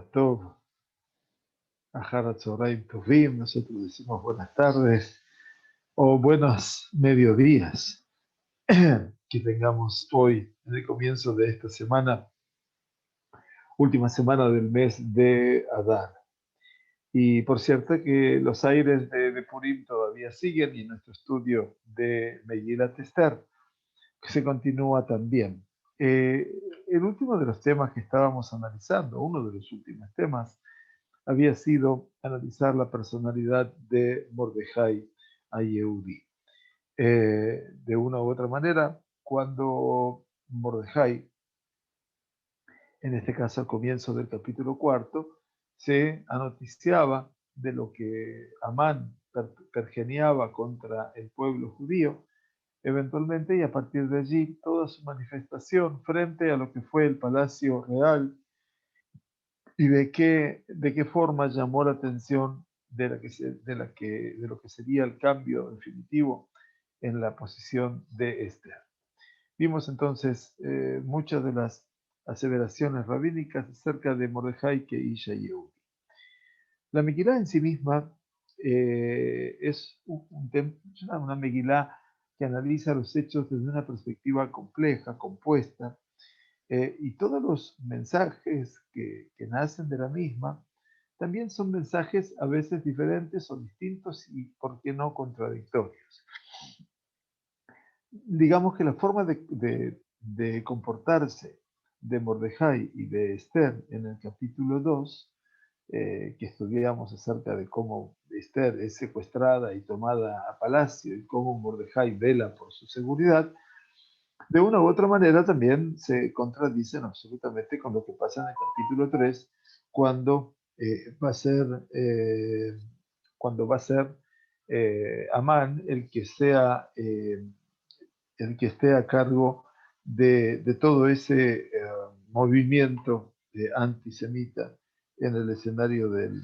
Tov, Ahar Atzoraim Tovim, nosotros decimos buenas tardes o buenos mediodías que tengamos hoy en el comienzo de esta semana, última semana del mes de Adar. Y por cierto que los aires de Purim todavía siguen y nuestro estudio de Megillat Esther que se continúa también. El último de los temas que estábamos analizando, uno de los últimos temas, había sido analizar la personalidad de Mordejai a Yehudi. De una u otra manera, cuando Mordejai, en este caso al comienzo del capítulo 4, se anoticiaba de lo que Amán pergeniaba contra el pueblo judío, eventualmente, y a partir de allí, toda su manifestación frente a lo que fue el palacio real y de qué forma llamó la atención de lo que sería el cambio definitivo en la posición de Esther. Vimos entonces muchas de las aseveraciones rabínicas acerca de Mordejai que Isha y Yehudi. La Megilá en sí misma es una Megilá que analiza los hechos desde una perspectiva compleja, compuesta, y todos los mensajes que nacen de la misma también son mensajes a veces diferentes o distintos y, ¿por qué no, contradictorios? Digamos que la forma de comportarse de Mordejai y de Esther en el capítulo 2, que estudiamos acerca de cómo Esther es secuestrada y tomada a palacio y cómo Mordejai vela por su seguridad, de una u otra manera también se contradicen absolutamente con lo que pasa en el capítulo 3, cuando va a ser, Amán el que esté a cargo de todo ese movimiento antisemita en el escenario del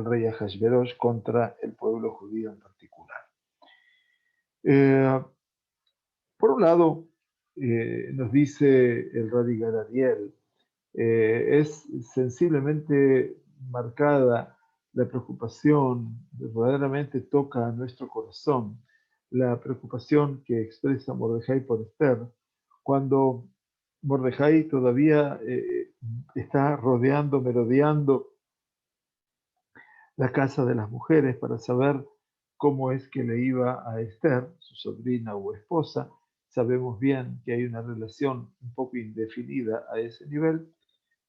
rey Ahasverosh contra el pueblo judío en particular. Por un lado, nos dice el Rabbi Gadariel, es sensiblemente marcada la preocupación, verdaderamente toca a nuestro corazón, la preocupación que expresa Mordejai por Esther, cuando Mordejai todavía está merodeando la casa de las mujeres para saber cómo es que le iba a Esther, su sobrina o esposa. Sabemos bien que hay una relación un poco indefinida a ese nivel,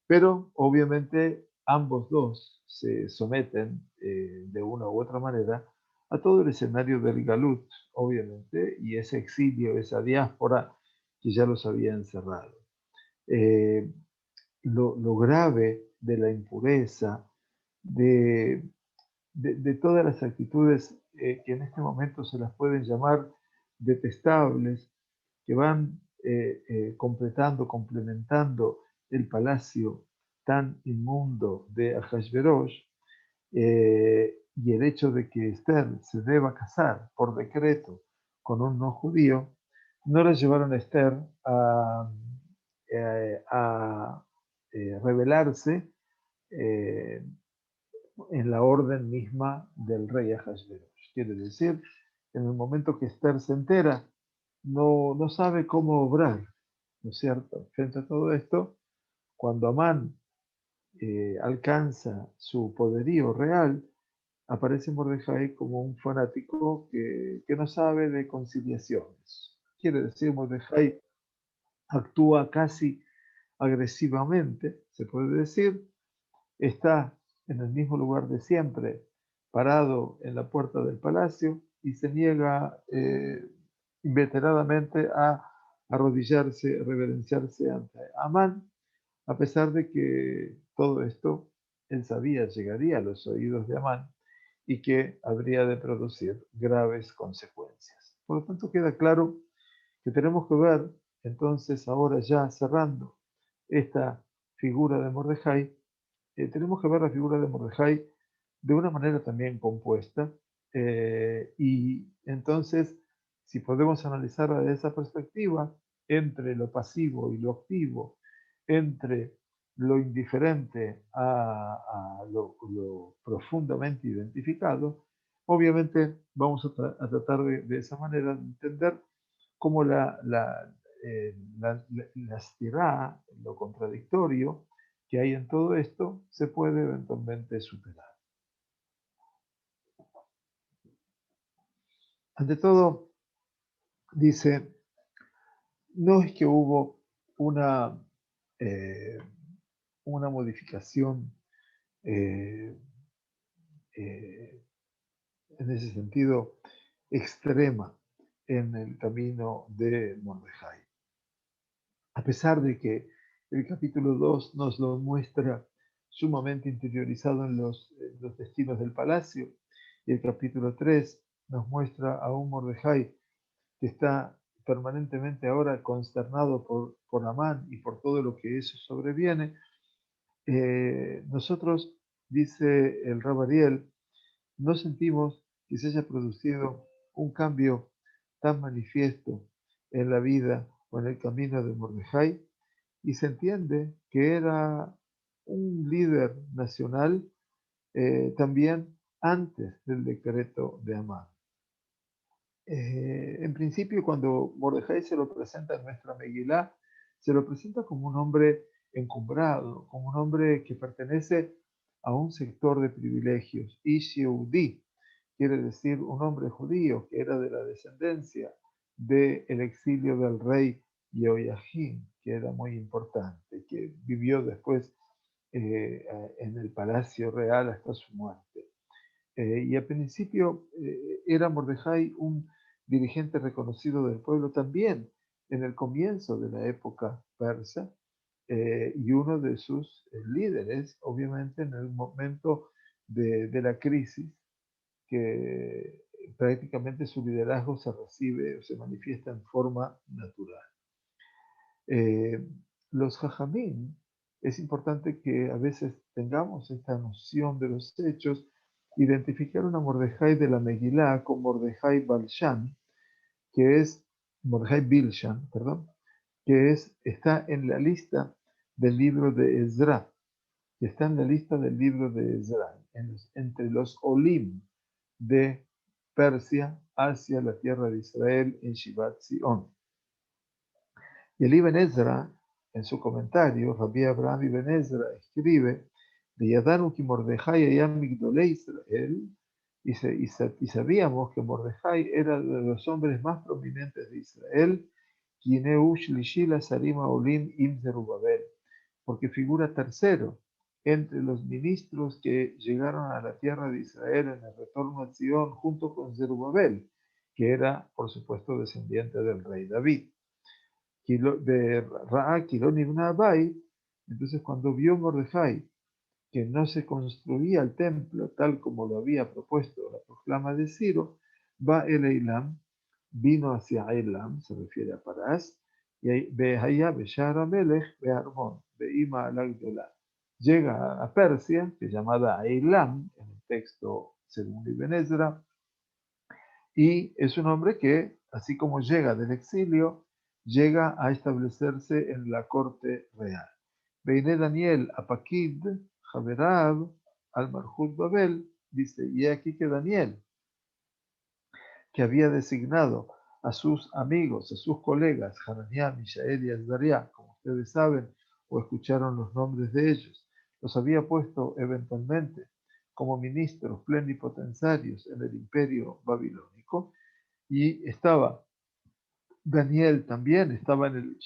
pero obviamente ambos dos se someten de una u otra manera a todo el escenario del Galut, obviamente, y ese exilio, esa diáspora que ya los había encerrado. Eh, lo grave de la impureza, de, de todas las actitudes que en este momento se las pueden llamar detestables, que van complementando el palacio tan inmundo de Ahasverosh, y el hecho de que Esther se deba casar por decreto con un no judío, no la llevaron a Esther a rebelarse eh, en la orden misma del rey Ahasverosh. Quiere decir, en el momento que Esther se entera, no sabe cómo obrar, ¿no es cierto? Frente a todo esto, cuando Amán alcanza su poderío real, aparece Mordejai como un fanático que no sabe de conciliaciones. Quiere decir, Mordejai actúa casi agresivamente, se puede decir, está en el mismo lugar de siempre, parado en la puerta del palacio y se niega inveteradamente a arrodillarse, reverenciarse ante Amán, a pesar de que todo esto él sabía llegaría a los oídos de Amán y que habría de producir graves consecuencias. Por lo tanto, queda claro que tenemos que ver, entonces, ahora ya cerrando esta figura de Mordejai, tenemos que ver la figura de Mordejai de una manera también compuesta, y entonces, si podemos analizarla de esa perspectiva, entre lo pasivo y lo activo, entre lo indiferente a lo profundamente identificado, obviamente vamos a tratar de esa manera de entender cómo la estirá, lo contradictorio que hay en todo esto, se puede eventualmente superar. Ante todo, dice, no es que hubo una, eh, una modificación eh, eh, en ese sentido extrema en el camino de Mordejai. A pesar de que el capítulo 2 nos lo muestra sumamente interiorizado en los destinos del palacio, y el capítulo 3 nos muestra a un Mordejai que está permanentemente ahora consternado por Amán y por todo lo que eso sobreviene, nosotros, dice el Rab Ariel, no sentimos que se haya producido un cambio tan manifiesto en la vida o en el camino de Mordejai, y se entiende que era un líder nacional también antes del decreto de Amán. En principio, cuando Mordejai se lo presenta en nuestra Megilá, se lo presenta como un hombre encumbrado, como un hombre que pertenece a un sector de privilegios, Ish Yehudi, quiere decir un hombre judío que era de la descendencia del exilio del rey Jehoiakim, que era muy importante, que vivió después en el palacio real hasta su muerte. Y al principio era Mordejai un dirigente reconocido del pueblo también en el comienzo de la época persa, y uno de sus líderes, obviamente en el momento de la crisis, que prácticamente su liderazgo se recibe o se manifiesta en forma natural. Eh, los jajamín, es importante que a veces tengamos esta noción de los hechos, identificar una Mordejai de la Megilá con Mordejai Balshan, que es Mordejai Bilshan, perdón, que está en la lista del libro de Ezra, que está en la lista del libro de Ezra, entre los Olim de Persia hacia la tierra de Israel en Shivat Zion. Y el Ibn Ezra, en su comentario, Rabbi Abraham Ibn Ezra escribe, de Yadanu ki Mordejai ayam migdolei Israel, y sabíamos que Mordejai era de los hombres más prominentes de Israel, Kineu Shlishi Lazarim Olim Im Zerubabel, porque figura tercero entre los ministros que llegaron a la tierra de Israel en el retorno a Sion junto con Zerubabel, que era, por supuesto, descendiente del rey David de Ra'a Kilón ibn Abai. Entonces, cuando vio Mordejai que no se construía el templo tal como lo había propuesto la proclama de Ciro, va el Eilam, vino hacia Eilam, se refiere a Parás, y Behaya Beshara Melech Beharmon, Beima Alagdola. Llega a Persia, que es llamada Eilam, en el texto según Ibn Ezra, y es un hombre que, así como llega del exilio, llega a establecerse en la corte real. Beiné Daniel Apakid, Javerab, al Marjut Babel, dice, y aquí que Daniel, que había designado a sus amigos, a sus colegas, Hananiah, Mishael y Azariah, como ustedes saben, o escucharon los nombres de ellos, los había puesto eventualmente como ministros plenipotensarios en el imperio babilónico, y estaba Daniel también, estaba en el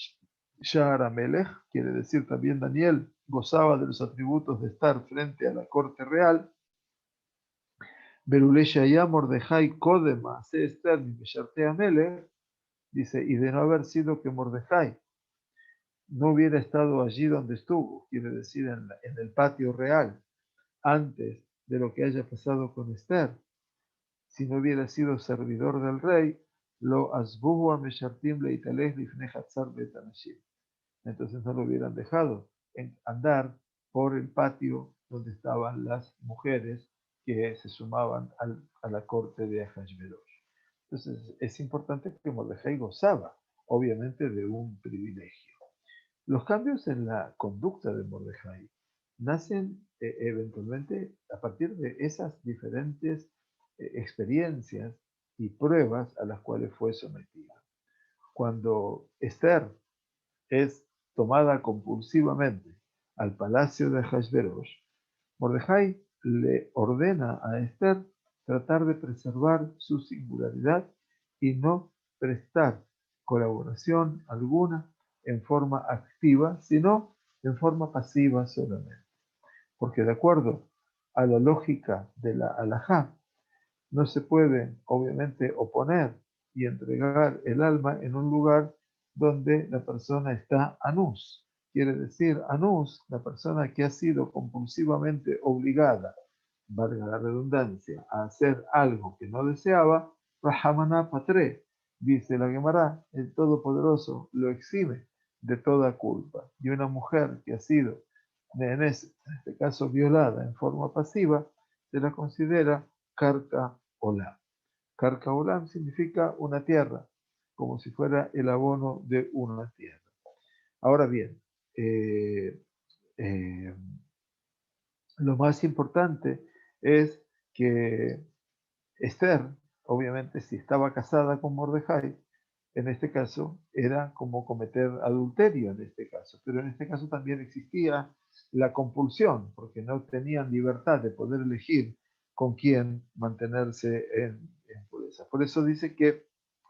Sha'ar HaMelech, quiere decir también Daniel gozaba de los atributos de estar frente a la corte real. Berule Shaya Mordejai Kodema se Esther Misharte HaMelech, dice, y de no haber sido que Mordejai no hubiera estado allí donde estuvo, quiere decir en el patio real, antes de lo que haya pasado con Esther, si no hubiera sido servidor del rey, lo asbuhu a meshartim leitalej lifnei hatzar bet anashim. Entonces no lo hubieran dejado andar por el patio donde estaban las mujeres que se sumaban a la corte de Ahasverosh. Entonces es importante que Mordejai gozaba, obviamente, de un privilegio. Los cambios en la conducta de Mordejai nacen eventualmente a partir de esas diferentes experiencias y pruebas a las cuales fue sometido. Cuando Esther es tomada compulsivamente al palacio de Hashverosh, Mordejai le ordena a Esther tratar de preservar su singularidad y no prestar colaboración alguna en forma activa, sino en forma pasiva solamente. Porque de acuerdo a la lógica de la halajá, no se puede, obviamente, oponer y entregar el alma en un lugar donde la persona está anus. Quiere decir, anus, la persona que ha sido compulsivamente obligada, valga la redundancia, a hacer algo que no deseaba, Rahamana Patre, dice la Gemara, el Todopoderoso lo exime de toda culpa. Y una mujer que ha sido, en este caso, violada en forma pasiva, se la considera Karka Olam. Karka Olam significa una tierra, como si fuera el abono de una tierra. Ahora bien, eh, eh, lo más importante es que Esther, obviamente, si estaba casada con Mordejai, en este caso era como cometer adulterio en este caso, pero en este caso también existía la compulsión, porque no tenían libertad de poder elegir con quién mantenerse en pureza. Por eso dice que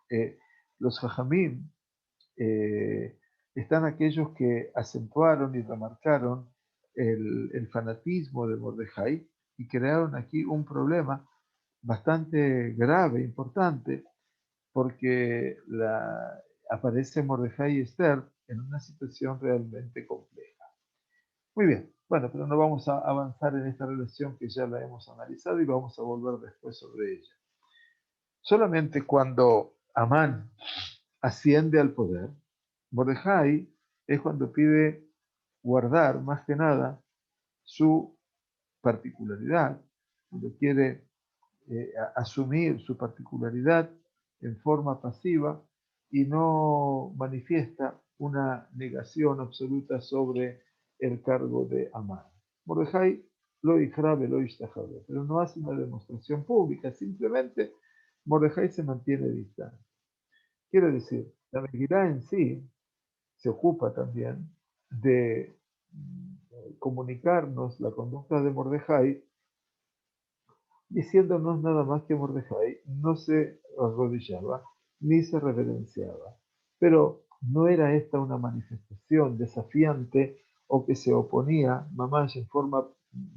eh, los jajamín están aquellos que acentuaron y remarcaron el fanatismo de Mordejai y crearon aquí un problema bastante grave, importante, porque aparece Mordejai y Esther en una situación realmente compleja. Muy bien, bueno, pero no vamos a avanzar en esta relación que ya la hemos analizado y vamos a volver después sobre ella. Solamente cuando Amán asciende al poder, Mordejai es cuando pide guardar más que nada su particularidad, cuando quiere asumir su particularidad en forma pasiva y no manifiesta una negación absoluta sobre el cargo de Amán. Mordejai lo ihrabe, lo ishtajabe, pero no hace una demostración pública, simplemente Mordejai se mantiene distante. Quiere decir, la Megilá en sí se ocupa también de comunicarnos la conducta de Mordejai diciéndonos nada más que Mordejai no se arrodillaba ni se reverenciaba. Pero no era esta una manifestación desafiante o que se oponía, mamás, en forma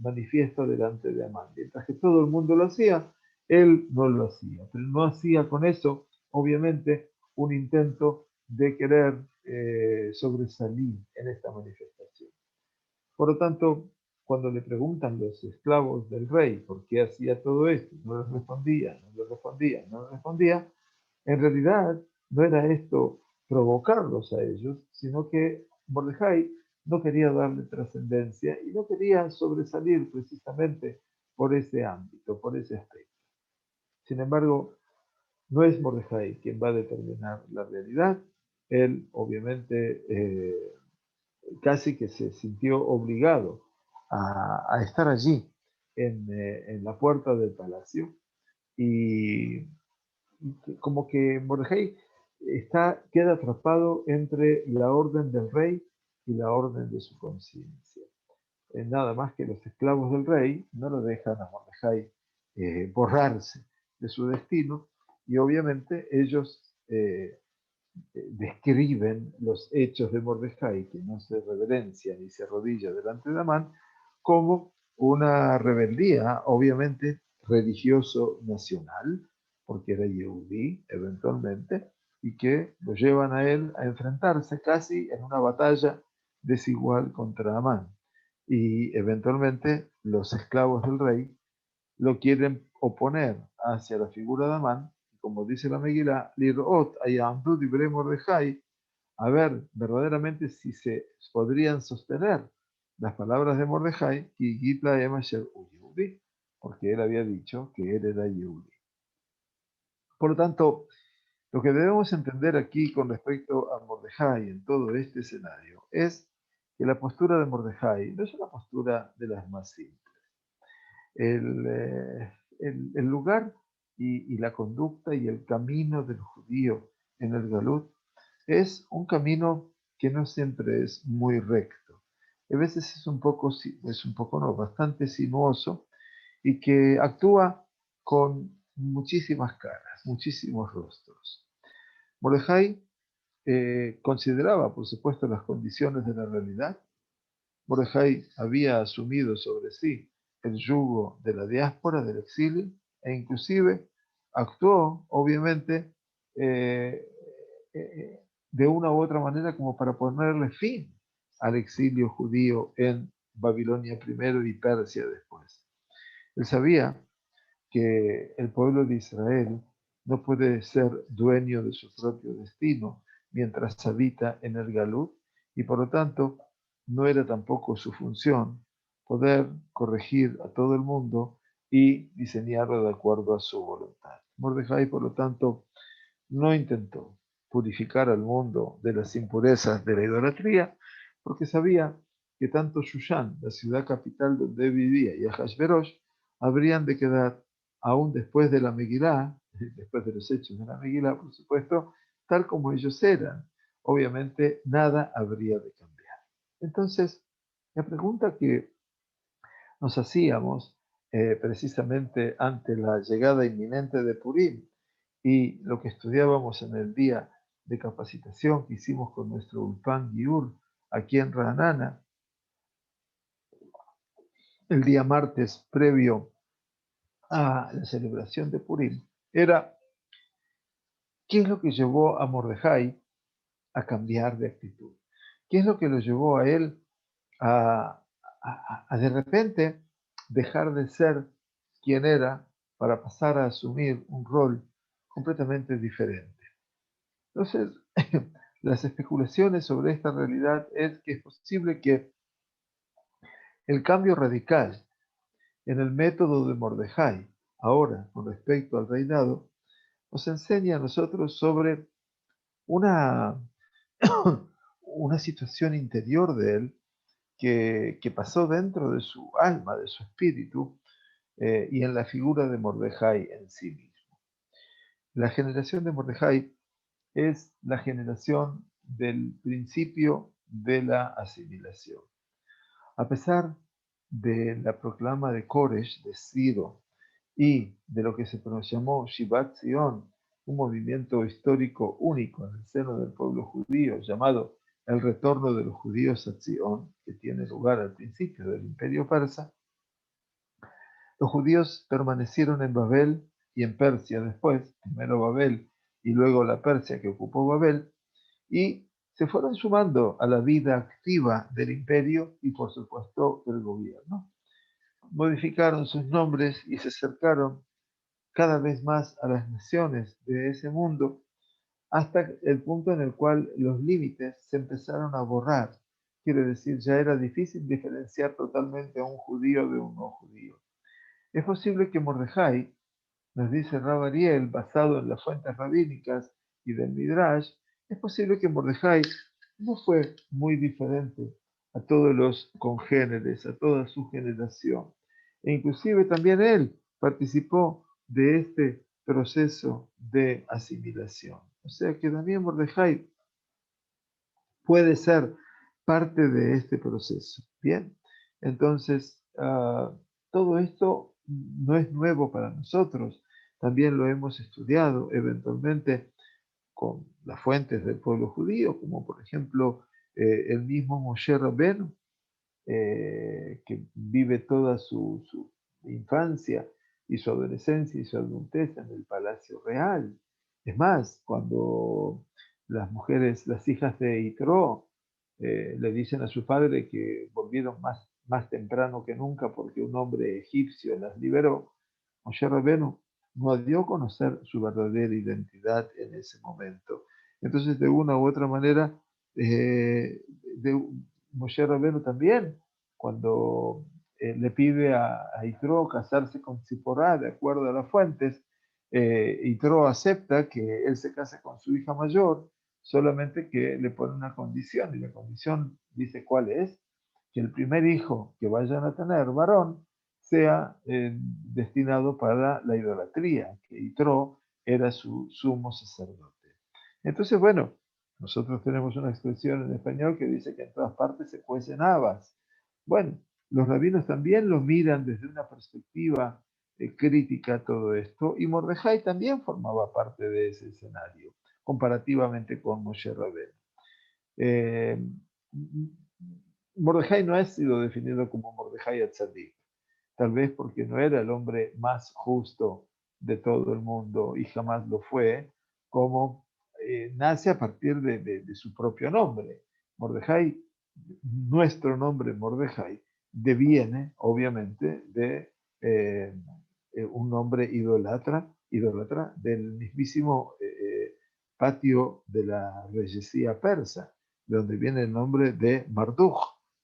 manifiesta delante de Amán. Mientras que todo el mundo lo hacía, él no lo hacía. Pero no hacía con eso, obviamente, un intento de querer sobresalir en esta manifestación. Por lo tanto, cuando le preguntan los esclavos del rey por qué hacía todo esto, no les respondía, no les respondía, no les respondía, en realidad no era esto provocarlos a ellos, sino que Mordejai no quería darle trascendencia y no quería sobresalir precisamente por ese ámbito, por ese aspecto. Sin embargo, no es Mordejai quien va a determinar la realidad. Él, obviamente, casi que se sintió obligado a estar allí en la puerta del palacio y como que Mordejai queda atrapado entre la orden del rey y la orden de su conciencia. Nada más que los esclavos del rey no lo dejan a Mordejai borrarse de su destino y obviamente ellos describen los hechos de Mordejai, que no se reverencia ni se arrodilla delante de Amán, como una rebeldía, obviamente, religioso-nacional, porque era Yehudí eventualmente, y que lo llevan a él a enfrentarse casi en una batalla desigual contra Amán. Y eventualmente los esclavos del rey lo quieren oponer hacia la figura de Amán, como dice la Megilá, Lirot ayamdu dibre Mordejai, a ver verdaderamente si se podrían sostener las palabras de Mordejai, y Gitla Emasher Yehudi, porque él había dicho que él era Yehudi. Por lo tanto, Lo que debemos entender aquí con respecto a Mordejai en todo este escenario es que la postura de Mordejai no es una postura de las más simples. El lugar y la conducta y el camino del judío en el Galut es un camino que no siempre es muy recto. A veces es un poco no, bastante sinuoso y que actúa con muchísimas caras, muchísimos rostros. Mordejai consideraba, por supuesto, las condiciones de la realidad. Mordejai había asumido sobre sí el yugo de la diáspora, del exilio, e inclusive actuó, obviamente, eh, de una u otra manera como para ponerle fin al exilio judío en Babilonia primero y Persia después. Él sabía que el pueblo de Israel no puede ser dueño de su propio destino mientras habita en el Galut y por lo tanto no era tampoco su función poder corregir a todo el mundo y diseñarlo de acuerdo a su voluntad. Mordejai, por lo tanto, no intentó purificar al mundo de las impurezas de la idolatría, porque sabía que tanto Shushan, la ciudad capital donde vivía, y Ahasverosh habrían de quedar, aún después de la Megilá, después de los hechos de la Megilá, por supuesto, tal como ellos eran. Obviamente, nada habría de cambiar. Entonces, la pregunta que nos hacíamos precisamente ante la llegada inminente de Purim y lo que estudiábamos en el día de capacitación que hicimos con nuestro Ulpan Giur aquí en Ranana, el día martes previo a la celebración de Purim, era qué es lo que llevó a Mordejai a cambiar de actitud. ¿Qué es lo que lo llevó a él a de repente dejar de ser quien era para pasar a asumir un rol completamente diferente? Entonces, las especulaciones sobre esta realidad es que es posible que el cambio radical en el método de Mordejai, ahora con respecto al reinado, nos enseña a nosotros sobre una, una situación interior de él que pasó dentro de su alma, de su espíritu, y en la figura de Mordejai en sí mismo. La generación de Mordejai es la generación del principio de la asimilación. A pesar de la proclama de Koresh, de Ciro, y de lo que se llamó Shivat Zion, un movimiento histórico único en el seno del pueblo judío llamado el retorno de los judíos a Zion, que tiene lugar al principio del imperio persa, los judíos permanecieron en Babel y en Persia después, primero Babel y luego la Persia que ocupó Babel, y se fueron sumando a la vida activa del imperio y por supuesto del gobierno. Modificaron sus nombres y se acercaron cada vez más a las naciones de ese mundo hasta el punto en el cual los límites se empezaron a borrar. Quiere decir, ya era difícil diferenciar totalmente a un judío de un no judío. Es posible que Mordejai, nos dice Rab Ariel, basado en las fuentes rabínicas y del Midrash, es posible que Mordejai no fue muy diferente a todos los congéneres, a toda su generación. E inclusive también él participó de este proceso de asimilación. O sea que también Mordejai puede ser parte de este proceso. Bien, entonces todo esto no es nuevo para nosotros, también lo hemos estudiado eventualmente con las fuentes del pueblo judío, como por ejemplo el mismo Moshe Rabbeinu, que vive toda su infancia y su adolescencia y su adultez en el Palacio Real. Es más, cuando las mujeres, las hijas de Itro, le dicen a su padre que volvieron más temprano que nunca porque un hombre egipcio las liberó, Moshe Rabbeinu no dio a conocer su verdadera identidad en ese momento. Entonces, de una u otra manera, Moshe Rabbeinu también, cuando le pide a Yitro casarse con Ziporá, de acuerdo a las fuentes, Yitro acepta que él se case con su hija mayor, solamente que le pone una condición, y la condición dice cuál es: que el primer hijo que vayan a tener, varón, sea destinado para la idolatría, que Yitro era su sumo sacerdote. Entonces, bueno, nosotros tenemos una expresión en español que dice que en todas partes se cuecen habas. Bueno, los rabinos también lo miran desde una perspectiva crítica todo esto, y Mordejai también formaba parte de ese escenario, comparativamente con Moshe Rabbeinu. Eh, Mordejai no ha sido definido como Mordejai Atzadik, tal vez porque no era el hombre más justo de todo el mundo y jamás lo fue, como nace a partir de su propio nombre. Mordejai, nuestro nombre Mordejai, deviene obviamente de un nombre idólatra del mismísimo patio de la reyesía persa, de donde viene el nombre de Marduk.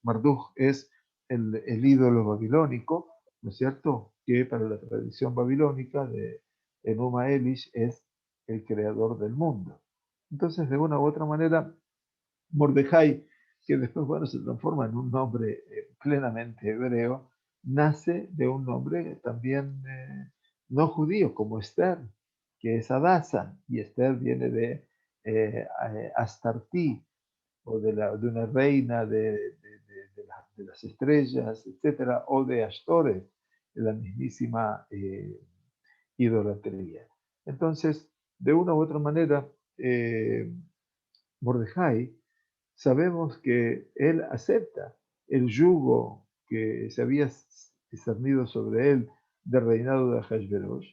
Marduk es el ídolo babilónico, ¿no es cierto?, que para la tradición babilónica de Enuma Elish es el creador del mundo. Entonces, de una u otra manera, Mordejai, que después, bueno, se transforma en un nombre plenamente hebreo, nace de un nombre también no judío, como Esther, que es Adasa, y Esther viene de Astartí, o de una reina de las estrellas, etcétera, o de Ashtores, la mismísima idolatría. Entonces, de una u otra manera, Mordejai, sabemos que él acepta el yugo que se había discernido sobre él del reinado de Ahasverosh.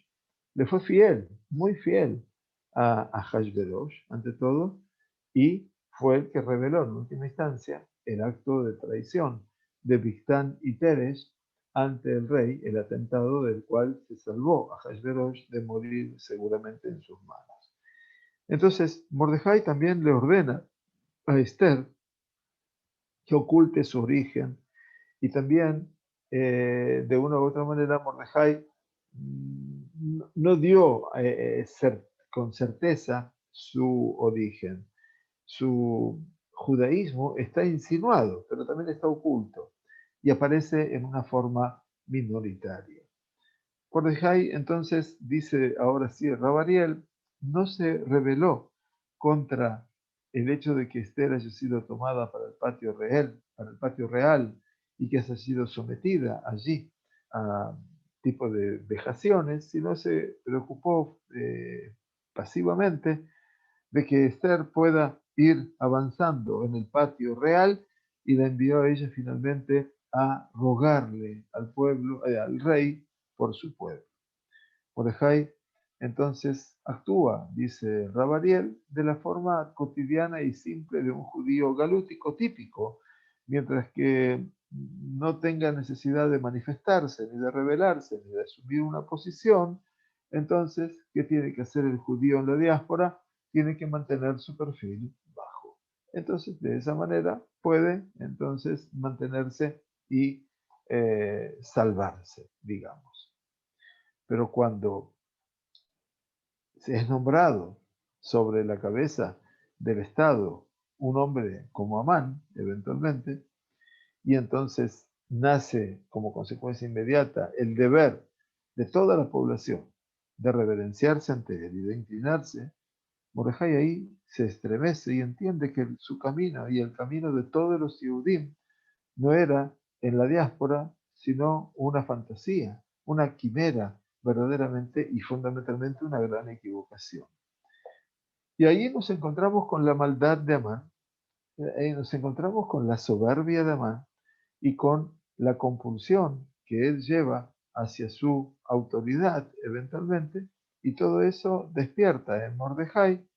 Le fue fiel, muy fiel a Ahasverosh, ante todo, y fue el que reveló en última instancia el acto de traición de Bigtán y Teresh ante el rey, el atentado del cual se salvó a Ahasverosh de morir seguramente en sus manos. Entonces, Mordejai también le ordena a Esther que oculte su origen, y también de una u otra manera Mordejai no dio con certeza su origen. Su judaísmo está insinuado, pero también está oculto y aparece en una forma minoritaria. Mordejai entonces dice, ahora sí, Rabariel no se rebeló contra el hecho de que Esther haya sido tomada para el patio real, y que haya sido sometida allí a tipo de vejaciones, sino se preocupó pasivamente de que Esther pueda ir avanzando en el patio real, y la envió a ella finalmente a rogarle al pueblo, al rey, por su pueblo. Mordejai entonces actúa, dice Rabariel, de la forma cotidiana y simple de un judío galútico típico, mientras que no tenga necesidad de manifestarse, ni de rebelarse, ni de asumir una posición. Entonces, ¿qué tiene que hacer el judío en la diáspora? Tiene que mantener su perfil bajo. Entonces, de esa manera puede entonces mantenerse y salvarse, digamos. Pero cuando se es nombrado sobre la cabeza del Estado un hombre como Amán, eventualmente, y entonces nace como consecuencia inmediata el deber de toda la población de reverenciarse ante él y de inclinarse, Mordejai ahí se estremece y entiende que su camino y el camino de todos los Yehudim no era en la diáspora, sino una fantasía, una quimera, verdaderamente y fundamentalmente una gran equivocación. Y ahí nos encontramos con la maldad de Amán, ahí nos encontramos con la soberbia de Amán y con la compulsión que él lleva hacia su autoridad eventualmente, y todo eso despierta en Mordejai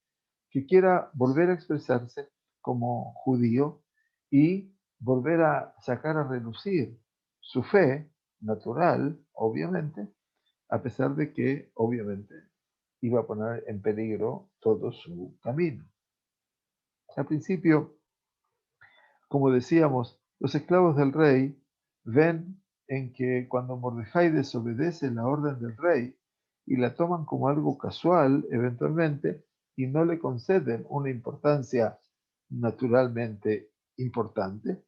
que quiera volver a expresarse como judío y volver a sacar a relucir su fe natural, obviamente, a pesar de que, obviamente, iba a poner en peligro todo su camino. Al principio, como decíamos, los esclavos del rey ven en que cuando Mordejai desobedece la orden del rey y la toman como algo casual eventualmente y no le conceden una importancia naturalmente importante,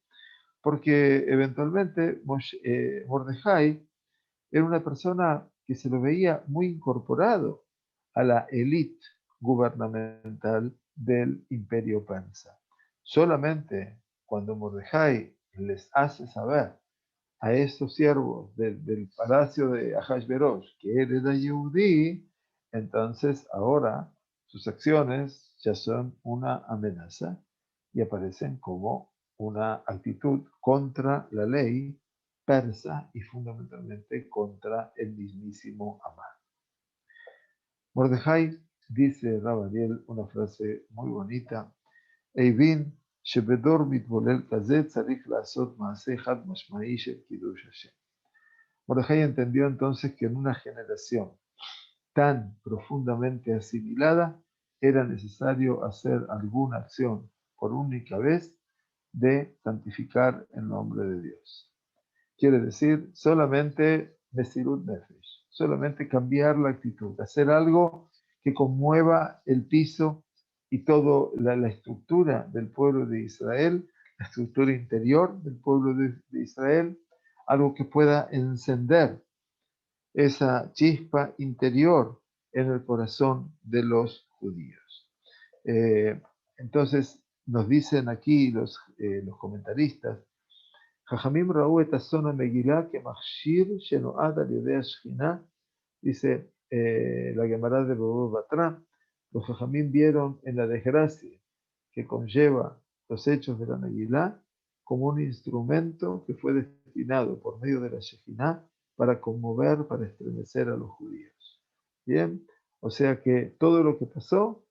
porque eventualmente Mordejai era una persona que se lo veía muy incorporado a la élite gubernamental del imperio persa. Solamente cuando Mordejai les hace saber a estos siervos del palacio de Ahasverosh que él era Yehudí, entonces ahora sus acciones ya son una amenaza y aparecen como una actitud contra la ley persa y fundamentalmente contra el mismísimo Amán. Mordejai dice Rabariel una frase muy bonita: Eivin שבדור מתבולל כזה צריך לעשות מעשה חד משמעי של קידוש השם. Mordejai entendió entonces que en una generación tan profundamente asimilada era necesario hacer alguna acción por única vez de santificar el nombre de Dios. Quiere decir solamente Mesirut Nefesh, solamente cambiar la actitud, hacer algo que conmueva el piso y toda la estructura del pueblo de Israel, la estructura interior del pueblo de Israel, algo que pueda encender esa chispa interior en el corazón de los judíos. Entonces nos dicen aquí los comentaristas, Jajamim Raú et Asona Megilá que Machshir Shenoad al Yedei Ashkina, dice la Gemara de Bobot Batra, los Jajamim vieron en la desgracia que conlleva los hechos de la Megilá como un instrumento que fue destinado por medio de la Shekhinah para conmover, para estremecer a los judíos. Bien, o sea que todo lo que pasó,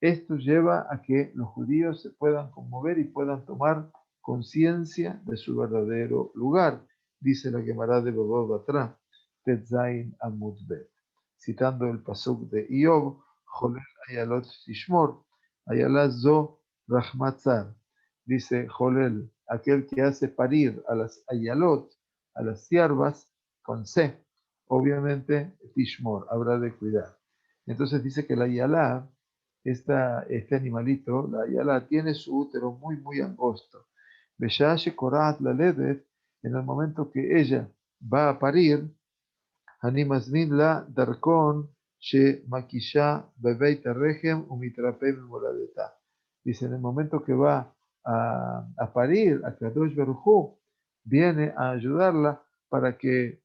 esto lleva a que los judíos se puedan conmover y puedan tomar conciencia de su verdadero lugar, dice la Gemara de Bobot Batra, Tetzain Amud Bet, citando el pasuk de Iob, Jolel Ayalot Tishmor, Ayalá Zo Rahmatzar, dice Jolel, aquel que hace parir a las Ayalot, a las siervas, con C, obviamente Tishmor, habrá de cuidar. Entonces dice que la Ayalá, este animalito, la Ayalá, tiene su útero muy, muy angosto. Beshash Korat la Ledet, en el momento que ella va a parir, Animazmin la Darkon She Makisha Bebeit Rehem Umitrape Moladeta. Dice, en el momento que va a parir, a Kadosh Baruj Hu viene a ayudarla para que,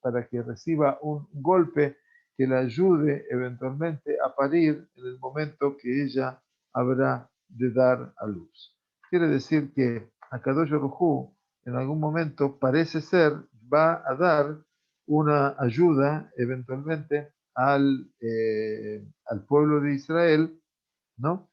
para que reciba un golpe que la ayude eventualmente a parir en el momento que ella habrá de dar a luz. Quiere decir que a Kadosh Baruj Hu en algún momento parece ser va a dar una ayuda eventualmente al pueblo de Israel, ¿no?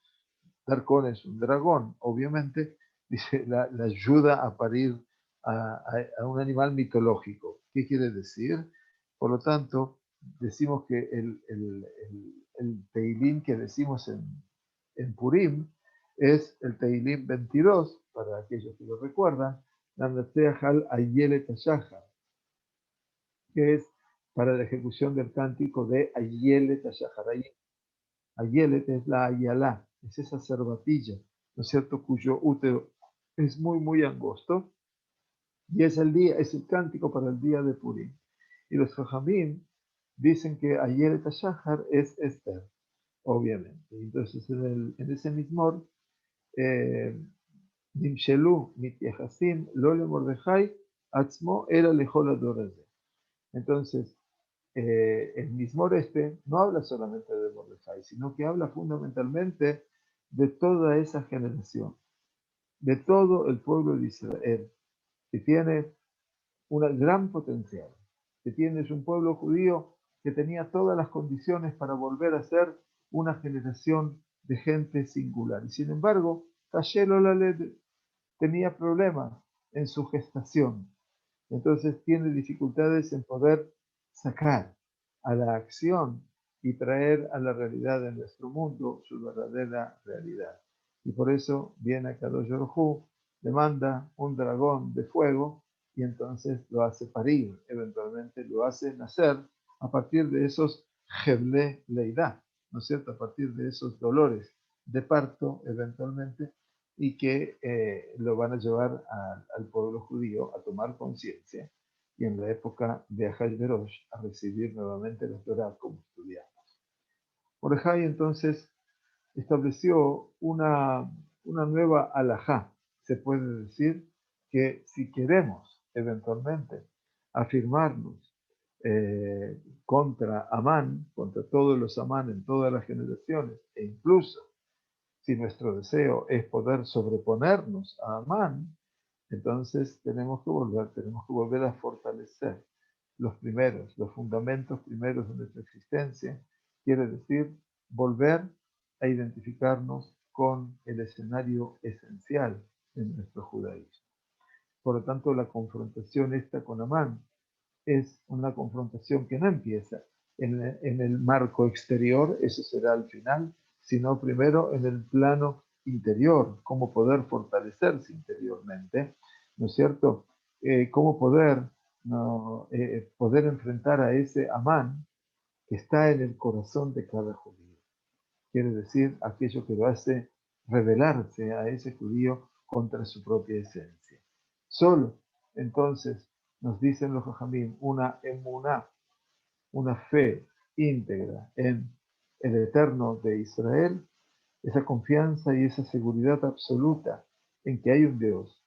Darkon es un dragón, obviamente, dice, la ayuda a parir a un animal mitológico. ¿Qué quiere decir? Por lo tanto, decimos que el Teilín que decimos en Purim es el Teilín 22, para aquellos que lo recuerdan, Namnateahal Ayelet Ashachar, que es para la ejecución del cántico de Ayelet Ashachar. Ayelet es la Ayalá, es esa cervatilla, ¿no es cierto?, cuyo útero es muy, muy angosto, y es el cántico para el día de Purim. Y los Jajamim dicen que Ayelet Ashachar es Esther, obviamente. Entonces, en ese mismor, Nimshelu mityahasim lo le Mordejai atzmo era lejol adoraze. Entonces, el mismo no habla solamente de Mordejai, sino que habla fundamentalmente de toda esa generación, de todo el pueblo de Israel, que tiene un gran potencial, que tiene un pueblo judío que tenía todas las condiciones para volver a ser una generación de gente singular. Y sin embargo, Hashem tenía problemas en su gestación. Entonces tiene dificultades en poder sacar a la acción y traer a la realidad de nuestro mundo su verdadera realidad. Y por eso viene a Kadosh Baruj Hu, le manda un dragón de fuego y entonces lo hace parir, eventualmente lo hace nacer a partir de esos Heble Leidá, ¿no es cierto? A partir de esos dolores de parto, eventualmente, y que lo van a llevar al pueblo judío a tomar conciencia, y en la época de Ahasverosh a recibir nuevamente la Torá como estudiantes. Mordejai entonces estableció una nueva alajá. Se puede decir que si queremos eventualmente afirmarnos contra Amán, contra todos los Amán en todas las generaciones, e incluso si nuestro deseo es poder sobreponernos a Amán, entonces tenemos que volver a fortalecer los fundamentos primeros de nuestra existencia, quiere decir volver a identificarnos con el escenario esencial de nuestro judaísmo. Por lo tanto, la confrontación esta con Amán es una confrontación que no empieza en el marco exterior, eso será al final, sino primero en el plano interior, cómo poder fortalecerse interiormente, ¿no es cierto? Cómo poder, no, poder enfrentar a ese Amán que está en el corazón de cada judío. Quiere decir aquello que lo hace rebelarse a ese judío contra su propia esencia. Solo entonces nos dicen los Jajamim una emuná, una fe íntegra en el Eterno de Israel, esa confianza y esa seguridad absoluta en que hay un Dios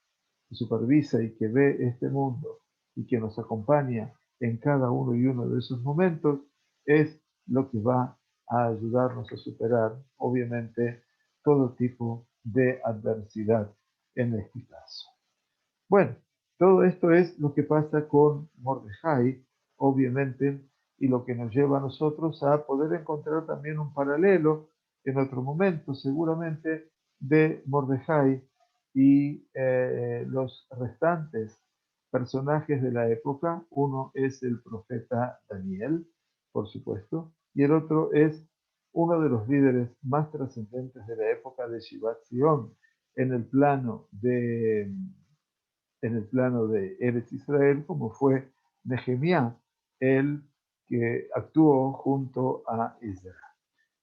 que supervisa y que ve este mundo y que nos acompaña en cada uno y uno de esos momentos, es lo que va a ayudarnos a superar, obviamente, todo tipo de adversidad en este caso. Bueno, todo esto es lo que pasa con Mordejai, obviamente, y lo que nos lleva a nosotros a poder encontrar también un paralelo en otro momento, seguramente, de Mordejai y los restantes personajes de la época. Uno es el profeta Daniel, por supuesto, y el otro es uno de los líderes más trascendentes de la época de Shivat Zion en el plano de Eretz Israel, como fue Nehemías, el que actuó junto a Ezra.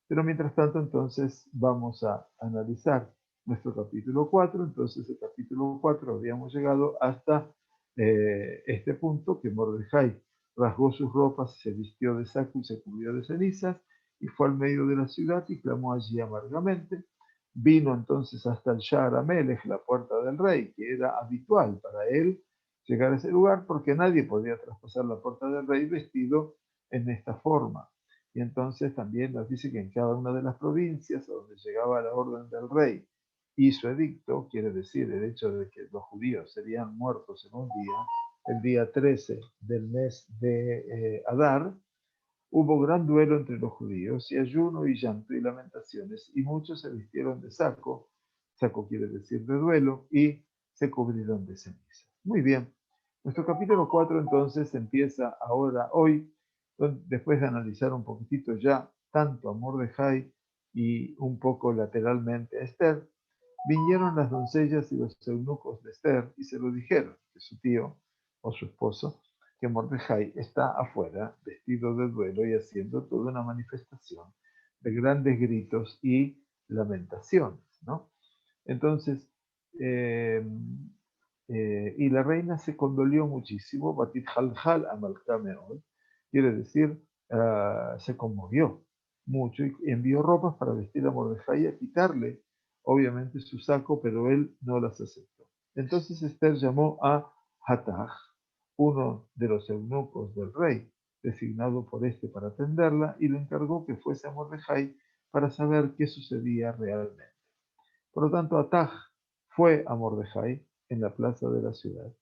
Pero mientras tanto, entonces, vamos a analizar nuestro capítulo 4. Entonces, el capítulo 4 habíamos llegado hasta este punto, que Mordejai rasgó sus ropas, se vistió de saco y se cubrió de cenizas, y fue al medio de la ciudad y clamó allí amargamente. Vino entonces hasta el Sha'ar HaMelech, la puerta del rey, que era habitual para él llegar a ese lugar, porque nadie podía traspasar la puerta del rey vestido en esta forma. Y entonces también nos dice que en cada una de las provincias a donde llegaba la orden del rey y su edicto, quiere decir el hecho de que los judíos serían muertos en un día, el día 13 del mes de Adar, hubo gran duelo entre los judíos y ayuno y llanto y lamentaciones, y muchos se vistieron de saco, saco quiere decir de duelo, y se cubrieron de ceniza. Muy bien, nuestro capítulo 4 entonces empieza ahora, hoy, después de analizar un poquitito ya tanto a Mordejai y un poco lateralmente a Esther, vinieron las doncellas y los eunucos de Esther y se lo dijeron, que su tío o su esposo, que Mordejai está afuera, vestido de duelo y haciendo toda una manifestación de grandes gritos y lamentaciones, ¿no? Entonces, eh, y la reina se condolió muchísimo, Batit Halhal Amalcá Meod, quiere decir, se conmovió mucho y envió ropas para vestir a Mordejai y a quitarle, obviamente, su saco, pero él no las aceptó. Entonces Esther llamó a Hataj, uno de los eunucos del rey, designado por este para atenderla, y le encargó que fuese a Mordejai para saber qué sucedía realmente. Por lo tanto, Ataj fue a Mordejai en la plaza de la ciudad,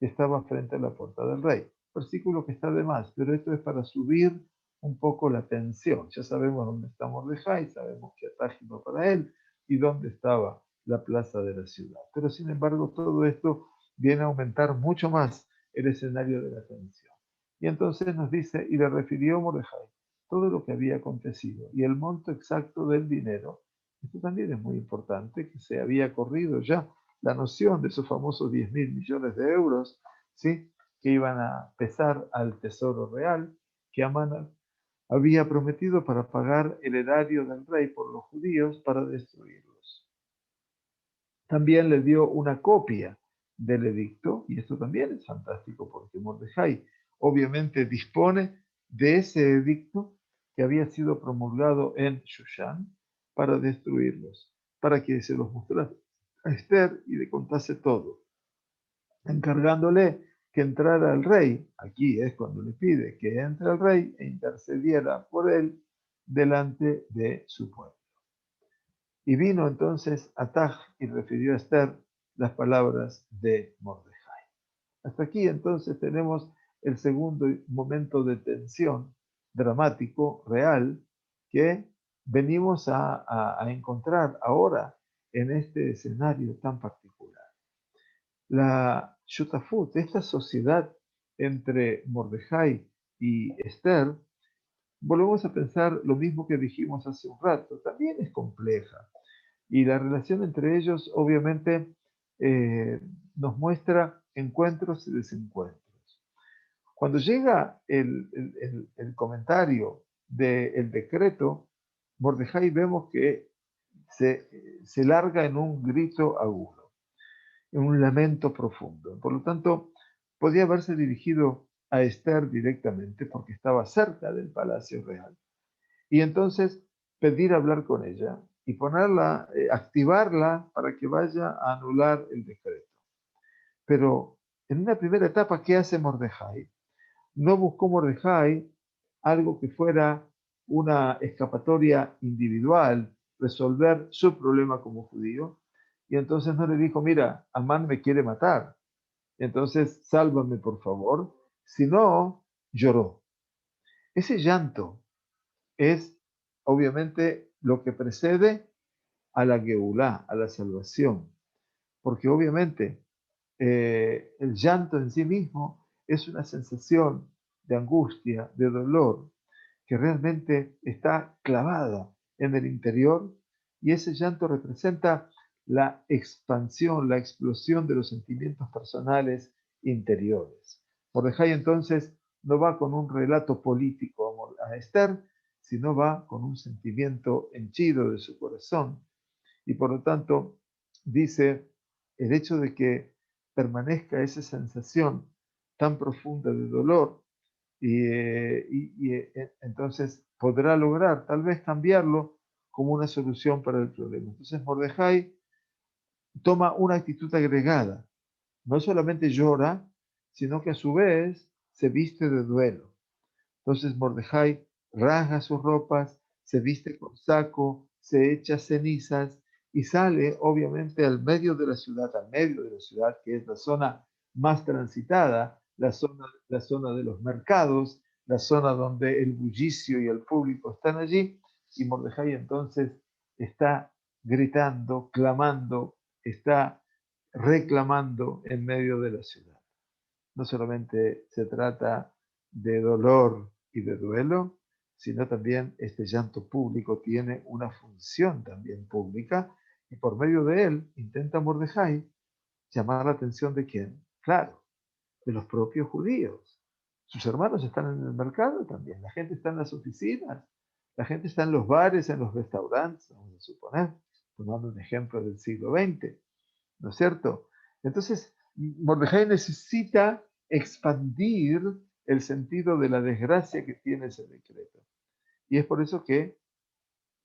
que estaba frente a la puerta del rey. Versículo que está de más, pero esto es para subir un poco la tensión. Ya sabemos dónde está Mordejai, sabemos que Ataj iba para él y dónde estaba la plaza de la ciudad. Pero sin embargo, todo esto viene a aumentar mucho más el escenario de la tensión. Y entonces nos dice, y le refirió Mordejai todo lo que había acontecido y el monto exacto del dinero. Esto también es muy importante, que se había corrido ya la noción de esos famosos 10.000 millones de euros, ¿sí? Que iban a pesar al tesoro real, que Amán había prometido para pagar el erario del rey por los judíos para destruirlos. También le dio una copia del edicto, y esto también es fantástico porque Mordejai obviamente dispone de ese edicto que había sido promulgado en Shushan para destruirlos, para que se los mostrase a Esther y le contase todo, encargándole que entrara el rey. Aquí es cuando le pide que entre el rey e intercediera por él delante de su pueblo. Y vino entonces Atag y refirió a Esther las palabras de Mordejai. Hasta aquí entonces tenemos el segundo momento de tensión dramático, real, que venimos a encontrar ahora en este escenario tan particular. La Shutafut, esta sociedad entre Mordejai y Esther, volvemos a pensar lo mismo que dijimos hace un rato, también es compleja. Y la relación entre ellos obviamente eh, nos muestra encuentros y desencuentros. Cuando llega el comentario del decreto, Mordejai vemos que se larga en un grito agudo, en un lamento profundo. Por lo tanto, podía haberse dirigido a Esther directamente porque estaba cerca del palacio real. Y entonces pedir hablar con ella y ponerla, activarla para que vaya a anular el decreto. Pero en una primera etapa, ¿qué hace Mordejai? No buscó Mordejai algo que fuera una escapatoria individual, resolver su problema como judío, y entonces no le dijo, mira, Amán me quiere matar, entonces sálvame por favor, sino lloró. Ese llanto es obviamente lo que precede a la Geulá, a la salvación, porque obviamente el llanto en sí mismo es una sensación de angustia, de dolor, que realmente está clavada en el interior, y ese llanto representa la expansión, la explosión de los sentimientos personales interiores. Mordejai entonces no va con un relato político a Esther, sino va con un sentimiento henchido de su corazón, y por lo tanto dice el hecho de que permanezca esa sensación tan profunda de dolor entonces podrá lograr tal vez cambiarlo como una solución para el problema. Entonces Mordejai toma una actitud agregada, no solamente llora, sino que a su vez se viste de duelo. Entonces Mordejai rasga sus ropas, se viste con saco, se echa cenizas y sale obviamente al medio de la ciudad, que es la zona más transitada, la zona de los mercados, la zona donde el bullicio y el público están allí, y Mordejai entonces está gritando, clamando, está reclamando en medio de la ciudad. No solamente se trata de dolor y de duelo, sino también este llanto público tiene una función también pública, y por medio de él intenta Mordejai llamar la atención de quién, claro, de los propios judíos. Sus hermanos están en el mercado también, la gente está en las oficinas, la gente está en los bares, en los restaurantes, vamos a suponer, tomando un ejemplo del siglo XX, ¿no es cierto? Entonces, Mordejai necesita expandir el sentido de la desgracia que tiene ese decreto. Y es por eso que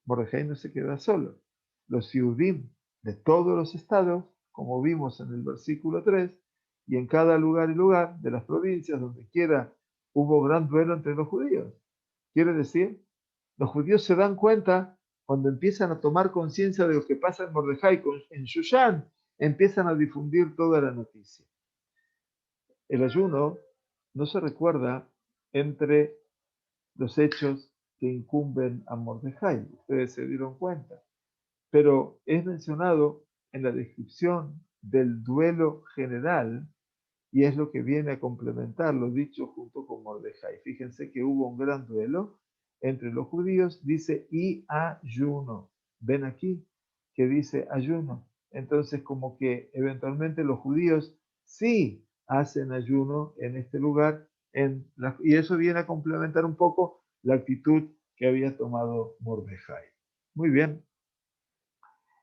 Mordejai no se queda solo. Los Yehudim de todos los estados, como vimos en el versículo 3, y en cada lugar y lugar de las provincias donde quiera hubo gran duelo entre los judíos. Quiere decir, los judíos se dan cuenta cuando empiezan a tomar conciencia de lo que pasa en Mordejai, en Shushan, empiezan a difundir toda la noticia. El ayuno no se recuerda entre los hechos que incumben a Mordejai, ustedes se dieron cuenta, pero es mencionado en la descripción del duelo general, y es lo que viene a complementar lo dicho junto con Mordejai. Fíjense que hubo un gran duelo entre los judíos, dice, y ayuno. Ven aquí que dice ayuno. Entonces, como que eventualmente los judíos sí hacen ayuno en este lugar, y eso viene a complementar un poco la actitud que había tomado Mordejai. Muy bien.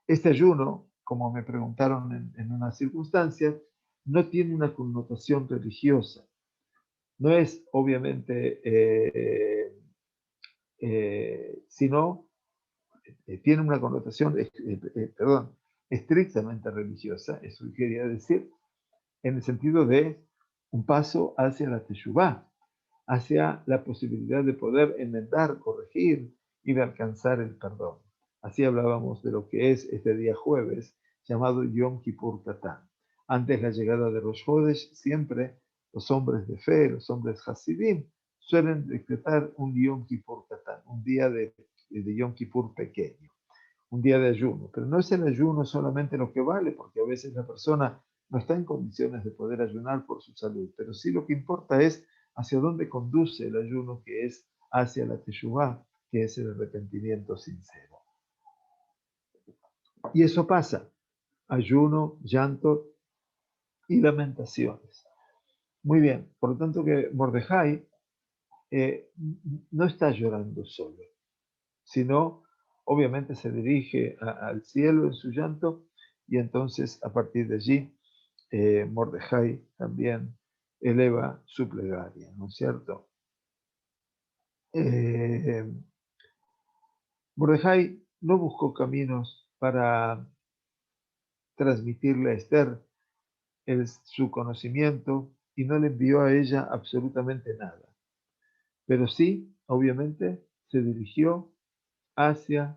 Este ayuno, como me preguntaron en una circunstancia, no tiene una connotación religiosa. No es obviamente, sino tiene una connotación, estrictamente religiosa, eso quería decir, en el sentido de un paso hacia la teshuvá, hacia la posibilidad de poder enmendar, corregir y de alcanzar el perdón. Así hablábamos de lo que es este día jueves, llamado Yom Kippur Katán. Antes de la llegada de Rosh Hodesh, siempre los hombres de fe, los hombres Hasidim, suelen decretar un Yom Kippur Katán, un día de Yom Kippur pequeño, un día de ayuno. Pero no es el ayuno solamente lo que vale, porque a veces la persona no está en condiciones de poder ayunar por su salud, pero sí lo que importa es hacia dónde conduce el ayuno, que es hacia la teshuvá, que es el arrepentimiento sincero. Y eso pasa, ayuno, llanto y lamentaciones. Muy bien, por lo tanto que Mordejai no está llorando solo, sino obviamente se dirige al cielo en su llanto, y entonces a partir de allí Mordejai también eleva su plegaria, ¿no es cierto? Mordejai no buscó caminos para transmitirle a Esther su conocimiento y no le envió a ella absolutamente nada, pero sí, obviamente, se dirigió hacia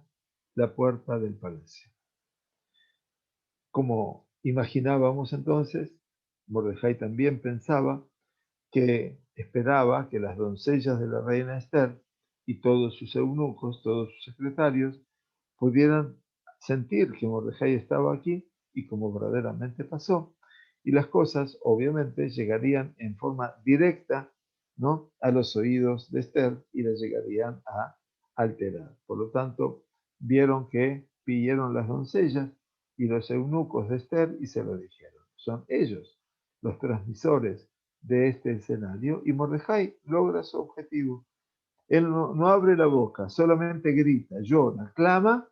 la puerta del palacio. Como imaginábamos entonces, Mordejai también pensaba que esperaba que las doncellas de la reina Esther y todos sus eunucos, todos sus secretarios, pudieran sentir que Mordejai estaba aquí, y como verdaderamente pasó, y las cosas obviamente llegarían en forma directa, ¿no?, a los oídos de Esther y las llegarían a alterar. Por lo tanto, vieron que pidieron las doncellas y los eunucos de Esther y se lo dijeron. Son ellos los transmisores de este escenario, y Mordejai logra su objetivo. Él no abre la boca, solamente grita, llora, clama,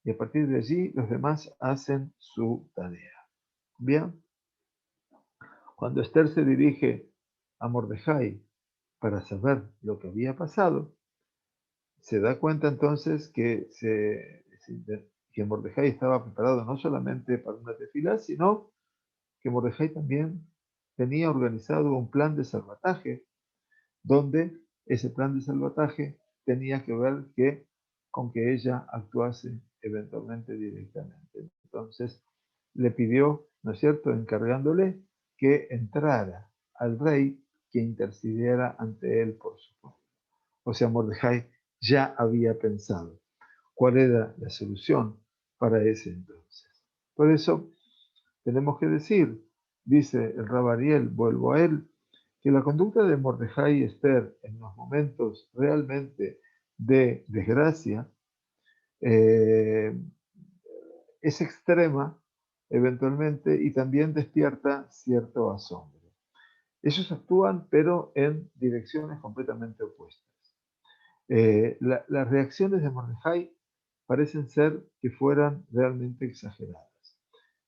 y a partir de allí los demás hacen su tarea. Bien, cuando Esther se dirige a Mordejai para saber lo que había pasado, se da cuenta entonces que Mordejai estaba preparado no solamente para una tefilá, sino que Mordejai también tenía organizado un plan de salvataje, donde ese plan de salvataje tenía que ver con que ella actuase eventualmente directamente. Entonces le pidió, ¿no es cierto?, encargándole que entrara al rey, que intercediera ante él por su pueblo. O sea, Mordejai ya había pensado cuál era la solución para ese entonces. Por eso tenemos que decir, dice el Rab Ariel, vuelvo a él, que la conducta de Mordejai y Esther en los momentos realmente de desgracia eh, es extrema eventualmente, y también despierta cierto asombro. Ellos actúan, pero en direcciones completamente opuestas. Las reacciones de Mordejai parecen ser que fueran realmente exageradas.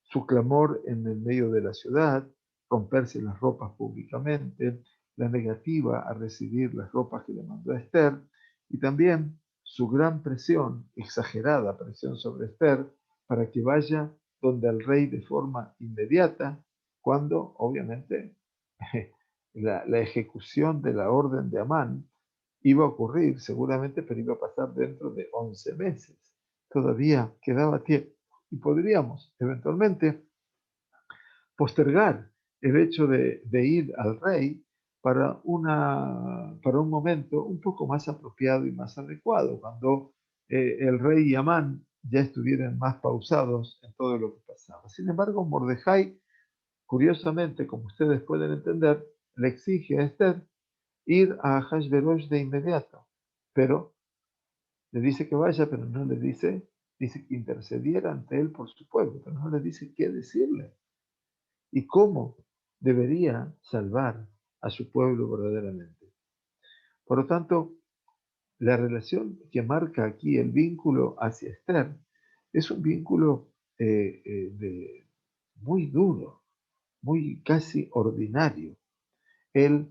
Su clamor en el medio de la ciudad, romperse las ropas públicamente, la negativa a recibir las ropas que le mandó a Esther, y también su gran presión, exagerada presión sobre Esther, para que vaya donde el rey de forma inmediata, cuando obviamente la ejecución de la orden de Amán iba a ocurrir seguramente, pero iba a pasar dentro de 11 meses. Todavía quedaba tiempo y podríamos eventualmente postergar el hecho de ir al rey para un momento un poco más apropiado y más adecuado, cuando el rey y Amán ya estuvieran más pausados en todo lo que pasaba. Sin embargo, Mordejai, curiosamente, como ustedes pueden entender, le exige a Esther ir a Hashverosh de inmediato, pero le dice que vaya, pero no le dice que intercediera ante él por su pueblo, pero no le dice qué decirle y cómo debería salvar a su pueblo verdaderamente. Por lo tanto, la relación que marca aquí el vínculo hacia Esther es un vínculo muy duro, muy casi ordinario. Él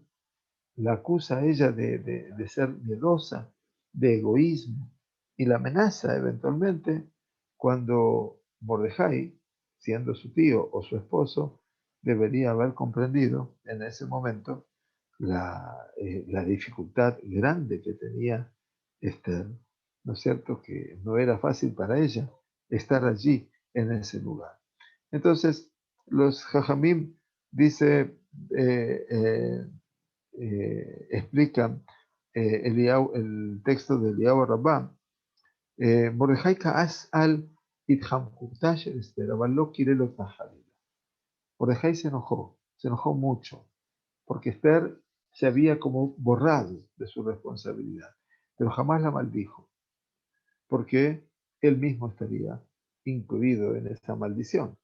la acusa a ella de ser miedosa, de egoísmo, y la amenaza eventualmente cuando Mordejai, siendo su tío o su esposo, debería haber comprendido en ese momento la dificultad grande que tenía Esther, ¿no es cierto? Que no era fácil para ella estar allí en ese lugar. Entonces, los Jajamim dice, explican el texto de Eliyahu Rabbah, Mordejai ka'as al התחמקותה של אסתר, אבל לא קילל אותה חלילה. Mordejai se enojó mucho, porque Esther se había como borrado de su responsabilidad, pero jamás la maldijo, porque él mismo estaría incluido en esa maldición.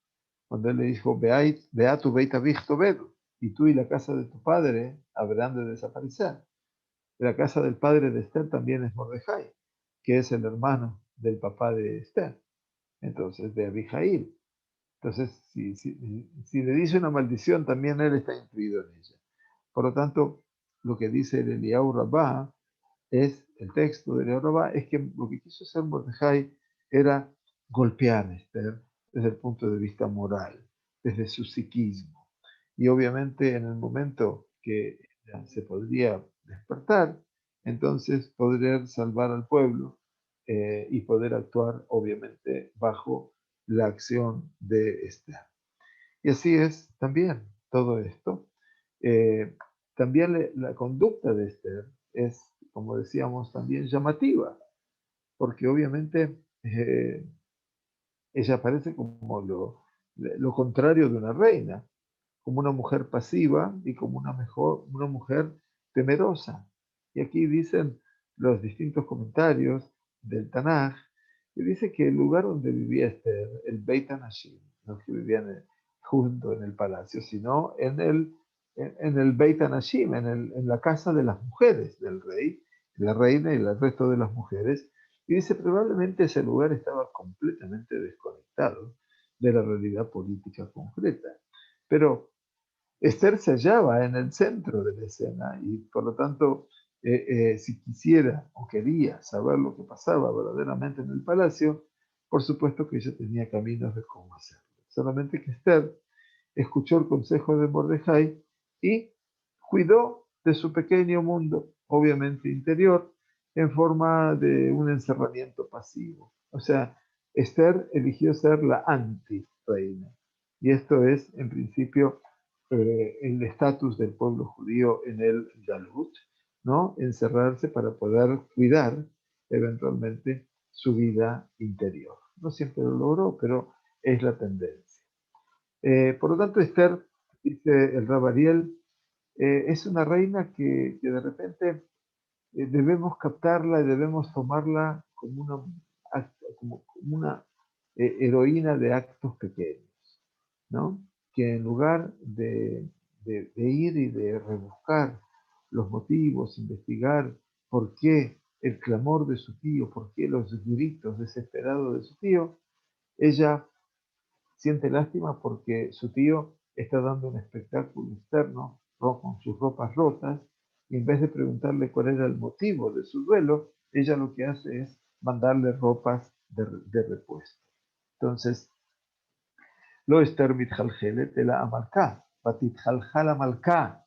Cuando él le dijo, Vea tu beit avich tovedu, y tú y la casa de tu padre habrán de desaparecer. La casa del padre de Esther también es Mordejai, que es el hermano del papá de Esther, entonces de Abijail. Entonces, si le dice una maldición, también él está incluido en ella. Por lo tanto, lo que dice el Eliyahu Rabbah el texto de Eliyahu Rabbah, es que lo que quiso hacer Mordejai era golpear a Esther desde el punto de vista moral, desde su psiquismo. Y obviamente en el momento que ella se podría despertar, entonces poder salvar al pueblo y poder actuar obviamente bajo la acción de Esther. Y así es también todo esto. Eh, también la conducta de Esther es, como decíamos, también llamativa, porque obviamente ella parece como lo contrario de una reina, como una mujer pasiva y como una mujer temerosa. Y aquí dicen los distintos comentarios del Tanaj, que dice que el lugar donde vivía Esther, el Beit Anashim, no que vivían junto en el palacio, sino en el Beit Anashim, en la casa de las mujeres del rey, la reina y el resto de las mujeres. Y dice, probablemente ese lugar estaba completamente desconectado de la realidad política concreta. Pero Esther se hallaba en el centro de la escena y por lo tanto, si quisiera o quería saber lo que pasaba verdaderamente en el palacio, por supuesto que ella tenía caminos de cómo hacerlo. Solamente que Esther escuchó el consejo de Mordejai y cuidó de su pequeño mundo, obviamente interior, en forma de un encerramiento pasivo. O sea, Esther eligió ser la anti-reina. Y esto es, en principio, el estatus del pueblo judío en el Galut, ¿no? Encerrarse para poder cuidar eventualmente su vida interior. No siempre lo logró, pero es la tendencia. Por lo tanto, Esther, dice el Rabariel, es una reina que de repente debemos captarla y debemos tomarla como una heroína de actos pequeños, ¿no? Que en lugar de ir y de rebuscar los motivos, investigar por qué el clamor de su tío, por qué los gritos desesperados de su tío, ella siente lástima porque su tío está dando un espectáculo externo con sus ropas rotas y en vez de preguntarle cuál era el motivo de su duelo, ella lo que hace es mandarle ropas de repuesto. Entonces, lo Esther mitjaljelet la amalcá, batitjaljal amalcá,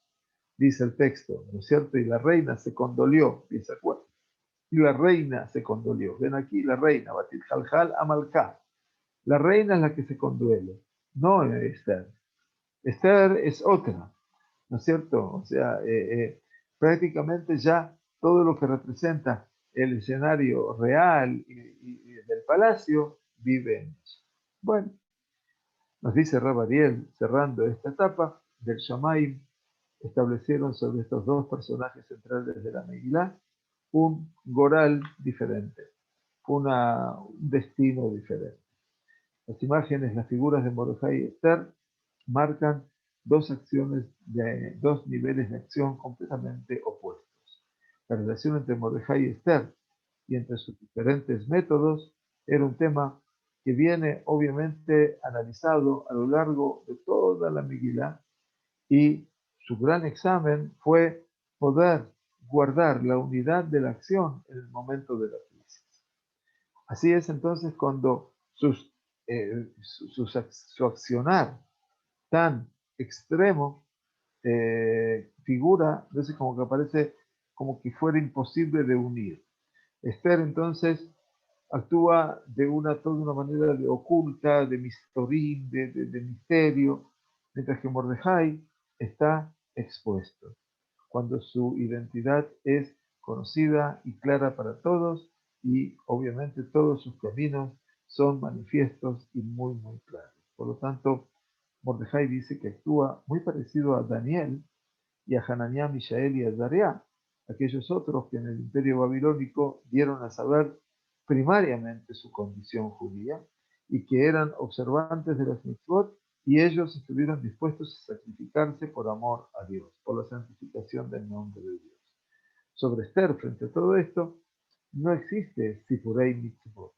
dice el texto, ¿no es cierto? Y la reina se condolió, dice acuerdo. Y la reina se condolió. Ven aquí, la reina, batitjaljal amalcá. La reina es la que se conduele, no Esther. Esther es otra, ¿no es cierto? O sea, prácticamente ya todo lo que representa el escenario real y del palacio vive en ella. Bueno, nos dice Rabariel, cerrando esta etapa del Shamaim, establecieron sobre estos dos personajes centrales de la Megilá un goral diferente, un destino diferente. Las imágenes, las figuras de Mordejai y Esther marcan dos acciones de dos niveles de acción completamente opuestos. La relación entre Mordejai y Esther y entre sus diferentes métodos era un tema que viene obviamente analizado a lo largo de toda la Megilá, y su gran examen fue poder guardar la unidad de la acción en el momento de la crisis. Así es entonces cuando su accionar tan extremo figura, entonces como que parece como que fuera imposible de unir. Esther entonces actúa de toda una manera de oculta, de mistorín, de misterio, mientras que Mordejai está expuesto, cuando su identidad es conocida y clara para todos, y obviamente todos sus caminos son manifiestos y muy, muy claros. Por lo tanto, Mordejai dice que actúa muy parecido a Daniel y a Hananiah, Mishael y Azariah, aquellos otros que en el imperio babilónico dieron a saber primariamente su condición judía y que eran observantes de las mitzvot, y ellos estuvieron dispuestos a sacrificarse por amor a Dios, por la santificación del nombre de Dios. Sobre Esther, frente a todo esto, no existe Sipurei Mitzvot,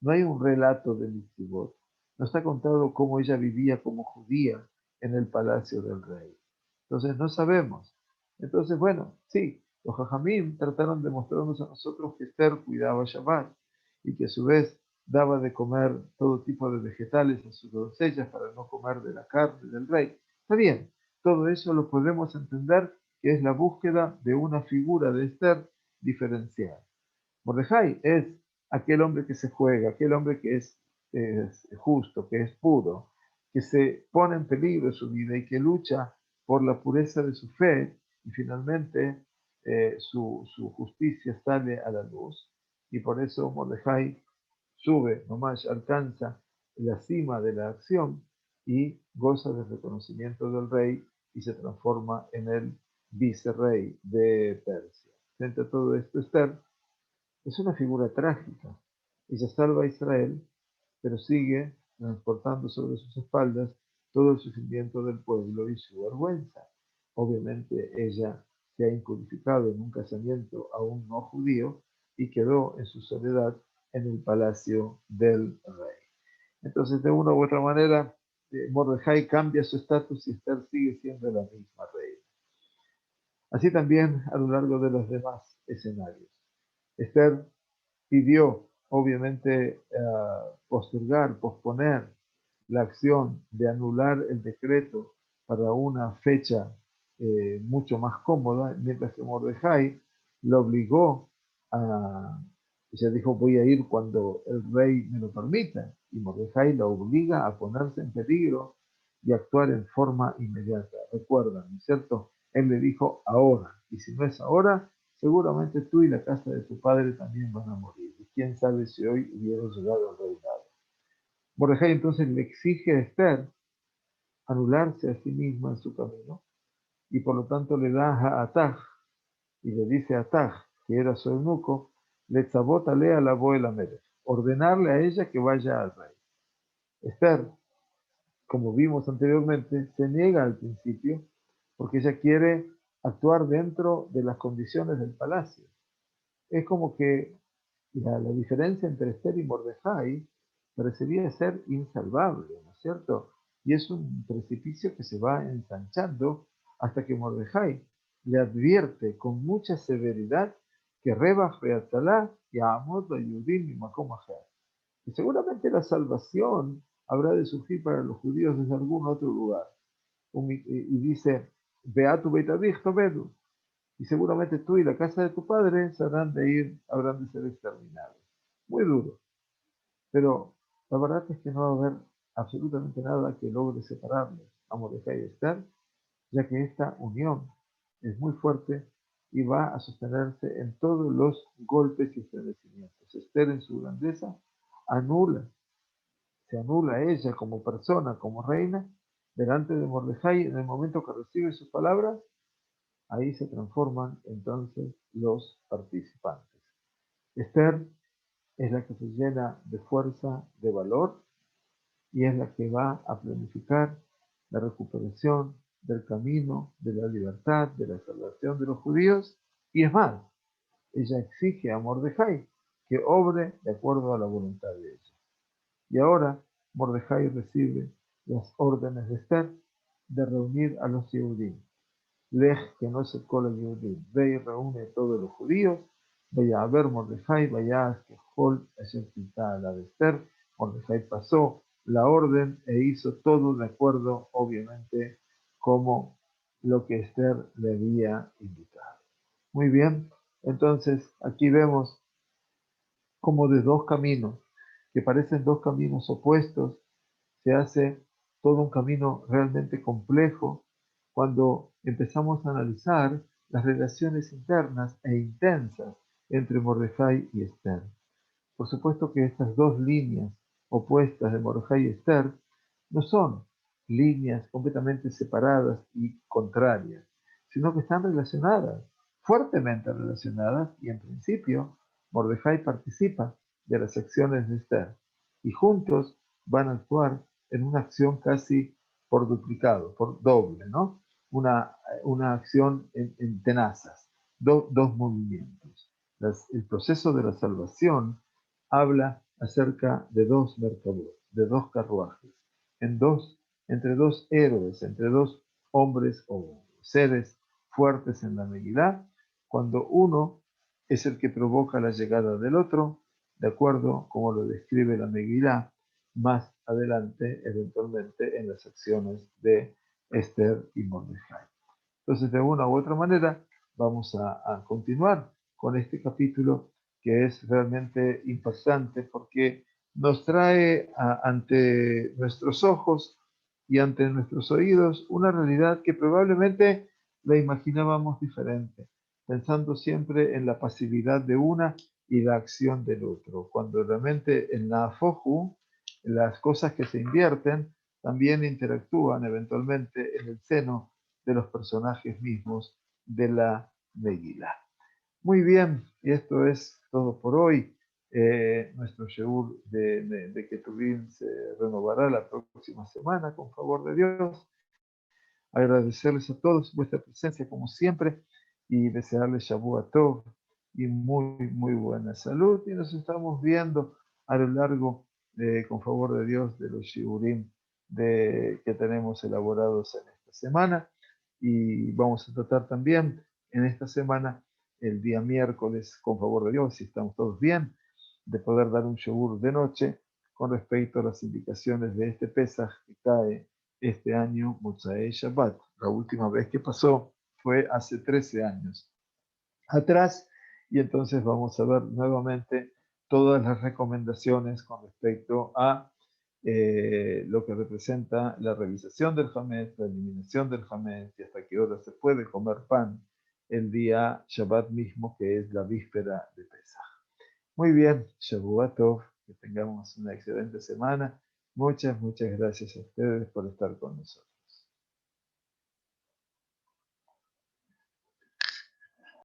no hay un relato de Mitzvot, no está contado cómo ella vivía como judía en el palacio del rey. Entonces no sabemos. Entonces, bueno, sí, los Jajamim trataron de mostrarnos a nosotros que Esther cuidaba Shabbat y que a su vez daba de comer todo tipo de vegetales a sus doncellas para no comer de la carne del rey. Está bien, todo eso lo podemos entender que es la búsqueda de una figura de Esther diferencial. Mordejai es aquel hombre que se juega, aquel hombre que es justo, que es puro, que se pone en peligro su vida y que lucha por la pureza de su fe, y finalmente su justicia sale a la luz. Y por eso Mordejai sube, nomás alcanza la cima de la acción y goza del reconocimiento del rey y se transforma en el vicerrey de Persia. Frente a todo esto, Esther es una figura trágica. Ella salva a Israel, pero sigue transportando sobre sus espaldas todo el sufrimiento del pueblo y su vergüenza. Obviamente ella se ha impurificado en un casamiento a un no judío y quedó en su soledad en el palacio del rey. Entonces, de una u otra manera, Mordejai cambia su estatus y Esther sigue siendo la misma reina. Así también a lo largo de los demás escenarios. Esther pidió, obviamente, postergar, posponer la acción de anular el decreto para una fecha mucho más cómoda, mientras que Mordejai lo obligó a, ella dijo, voy a ir cuando el rey me lo permita, y Mordejai la obliga a ponerse en peligro y actuar en forma inmediata. Recuerda, ¿no es cierto? Él le dijo ahora, y si no es ahora, seguramente tú y la casa de tu padre también van a morir. Y quién sabe si hoy hubiera llegado al reinado. Mordejai entonces le exige a Esther anularse a sí misma en su camino, y por lo tanto le da a Ataj, y le dice a Ataj, que era su eunuco, le tzabótale a la abuela Melech, ordenarle a ella que vaya al rey. Esther, como vimos anteriormente, se niega al principio porque ella quiere actuar dentro de las condiciones del palacio. Es como que la diferencia entre Esther y Mordejai parecería ser insalvable, ¿no es cierto? Y es un precipicio que se va ensanchando hasta que Mordejai le advierte con mucha severidad que Rebach Beatzalá y Amot Yudim y Makom Ajer. Y seguramente la salvación habrá de surgir para los judíos desde algún otro lugar. Y dice, Beatu Beitadich Tobedu, y seguramente tú y la casa de tu padre se habrán de ser exterminados. Muy duro, pero la verdad es que no va a haber absolutamente nada que logre separarlos a Mordecai y Esther, ya que esta unión es muy fuerte y va a sostenerse en todos los golpes y estremecimientos. Esther en su grandeza anula, se anula a ella como persona, como reina, delante de Mordecai en el momento que recibe sus palabras. Ahí se transforman entonces los participantes. Esther es la que se llena de fuerza, de valor, y es la que va a planificar la recuperación del camino, de la libertad, de la salvación de los judíos, y es más, ella exige a Mordejai que obre de acuerdo a la voluntad de ella. Y ahora Mordejai recibe las órdenes de Esther de reunir a los Yehudim. Lej, que no es el Kol Yehudim, ve y reúne a todos los judíos, vaya a ver Mordejai, vaya a que Hol ayer a la de Esther. Mordejai pasó la orden e hizo todo de acuerdo, obviamente, como lo que Esther le había indicado. Muy bien, entonces aquí vemos como de dos caminos, que parecen dos caminos opuestos, se hace todo un camino realmente complejo cuando empezamos a analizar las relaciones internas e intensas entre Mordejai y Esther. Por supuesto que estas dos líneas opuestas de Mordejai y Esther no son líneas completamente separadas y contrarias, sino que están relacionadas, fuertemente relacionadas, y en principio Mordejai participa de las acciones de Esther, y juntos van a actuar en una acción casi por duplicado, por doble, ¿no? Una acción en tenazas, dos movimientos. El proceso de la salvación habla acerca de dos mercados, de dos carruajes, entre dos héroes, entre dos hombres o seres fuertes en la Megilá, cuando uno es el que provoca la llegada del otro, de acuerdo como lo describe la Megilá más adelante, eventualmente, en las acciones de Esther y Mordejai. Entonces, de una u otra manera, vamos a continuar con este capítulo que es realmente impactante porque nos trae ante nuestros ojos y ante nuestros oídos una realidad que probablemente la imaginábamos diferente, pensando siempre en la pasividad de una y la acción del otro, cuando realmente en la Foju, las cosas que se invierten también interactúan eventualmente en el seno de los personajes mismos de la Megilá. Muy bien, y esto es todo por hoy. Nuestro Sheur de Ketuvim se renovará la próxima semana, con favor de Dios. Agradecerles a todos vuestra presencia, como siempre, y desearles Shavua Tov y muy buena salud. Y nos estamos viendo a lo largo, con favor de Dios, de los Shiurim que tenemos elaborados en esta semana. Y vamos a tratar también en esta semana, el día miércoles, con favor de Dios, si estamos todos bien, de poder dar un Shiur de noche con respecto a las indicaciones de este Pesaj que cae este año, Motzei Shabbat. La última vez que pasó fue hace 13 años atrás, y entonces vamos a ver nuevamente todas las recomendaciones con respecto a lo que representa la realización del Hametz, la eliminación del Hametz, y hasta qué hora se puede comer pan el día Shabbat mismo, que es la víspera de Pesaj. Muy bien, Shavua Tov, que tengamos una excelente semana. Muchas gracias a ustedes por estar con nosotros.